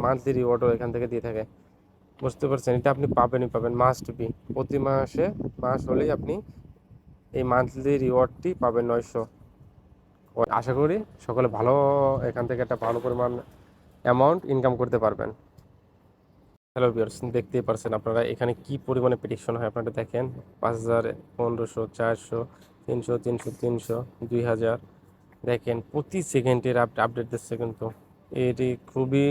Monthly রিওয়ার্ডও এখান থেকে দিয়ে থাকে। বুঝতে পারছেন? এটা আপনি পাবেনই পাবেন, মাস্ট বি। প্রতি মাস হলেই আপনি এই মান্থলি রিওয়ার্ডটি পাবেন 900। আশা করি সকলে ভালো, এখান থেকে একটা ভালো পরিমাণ অ্যামাউন্ট ইনকাম করতে পারবেন। হ্যালো ভিউয়ার্স, দেখতেই পারছেন আপনারা এখানে কি পরিমাণে প্রেডিকশন হয়। আপনারা দেখেন 5000, 1500, 400, 300, 300, 300, 2000। দেখেন প্রতি সেকেন্ডের আপডেট দিচ্ছে কিন্তু। এটি খুবই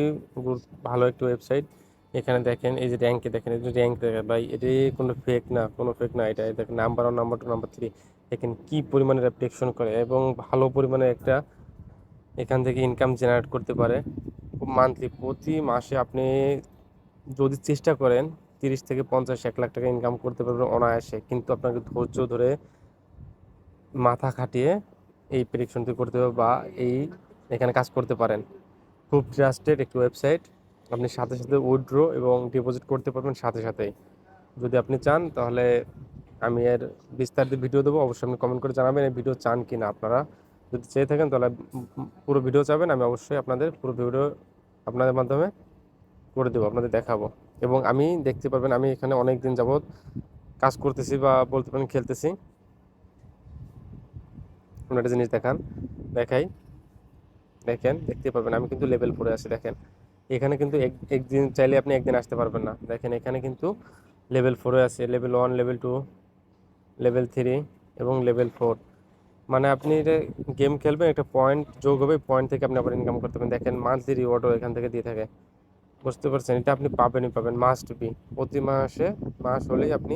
ভালো একটা ওয়েবসাইট। এখানে দেখেন এই যে র্যাঙ্কে দেখেন, এই যে র্যাঙ্ক দেখেন ভাই, এটি কোনো ফেক না, কোনো ফেক না। এটা দেখেন নাম্বার 1, নাম্বার 2, নাম্বার 3। দেখেন কি পরিমাণে প্রেডিকশন করে এবং ভালো পরিমাণে একটা এখান থেকে ইনকাম জেনারেট করতে পারে মান্থলি। প্রতি মাসে আপনি যদি চেষ্টা করেন 30 থেকে 50, 1 লাখ টাকা ইনকাম করতে পারবেন অনায়াসে। কিন্তু আপনাকে ধৈর্য ধরে মাথা খাটিয়ে এই প্রেডিকশনটি করতে হবে বা এখানে কাজ করতে পারেন। খুব ট্রাস্টেড একটি ওয়েবসাইট। আপনি সাথে সাথে উইথড্র এবং ডিপোজিট করতে পারবেন সাথে সাথেই। যদি আপনি চান তাহলে আমি এর বিস্তারিত ভিডিও দেবো, অবশ্যই আপনি কমেন্ট করে জানাবেন এই ভিডিও চান কি না। আপনারা যদি চেয়ে থাকেন তাহলে পুরো ভিডিও চাবেন, আমি অবশ্যই আপনাদের পুরো ভিডিও আপনাদের মাধ্যমে করে দেবো, আপনাদের দেখাবো। এবং আমি দেখতে পারবেন আমি এখানে অনেক দিন যাবৎ কাজ করতেছি বা বলতে পারেন খেলতেছি। কোনো একটা জিনিস দেখাই, দেখেন দেখতে পারবেন আমি কিন্তু লেভেল 4-এ আছি। দেখেন এখানে কিন্তু একদিন চাইলে আপনি একদিন আসতে পারবেন না। দেখেন এখানে কিন্তু লেভেল 4-এ আছে, লেভেল 1, লেভেল 2, লেভেল 3 এবং লেভেল 4। মানে আপনি গেম খেলবেন, একটা পয়েন্ট যোগ হবে, পয়েন্ট থেকে আপনি আবার ইনকাম করতে পারবেন। দেখেন মান্থলি রিওয়ার্ডও এখান থেকে দিয়ে থাকে। বুঝতে পারছেন? এটা আপনি পাবেনই পাবেন, মাস্ট বি। প্রতি মাস হলেই আপনি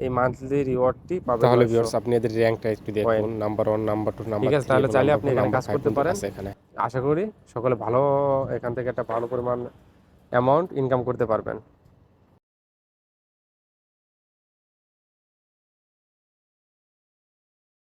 এই মান্থলি রিওয়ার্ডটি পাবেন। তাহলে 900 ভিউয়ার্স আপনি এদের র্যাঙ্কটা একটু দেখুন, পয়েন্ট। নাম্বার 1, নাম্বার 2, ঠিক নাম্বার আছে, 3 তাহলে এবং চাইলে নাম্বার আপনি 4, এখানে নাম্বার কাজ 5 করতে কিন্তু পারেন। আছে এখানে। আশা করি সকলে ভালো এখান থেকে একটা ভালো পরিমাণ অ্যামাউন্ট ইনকাম করতে পারবেন।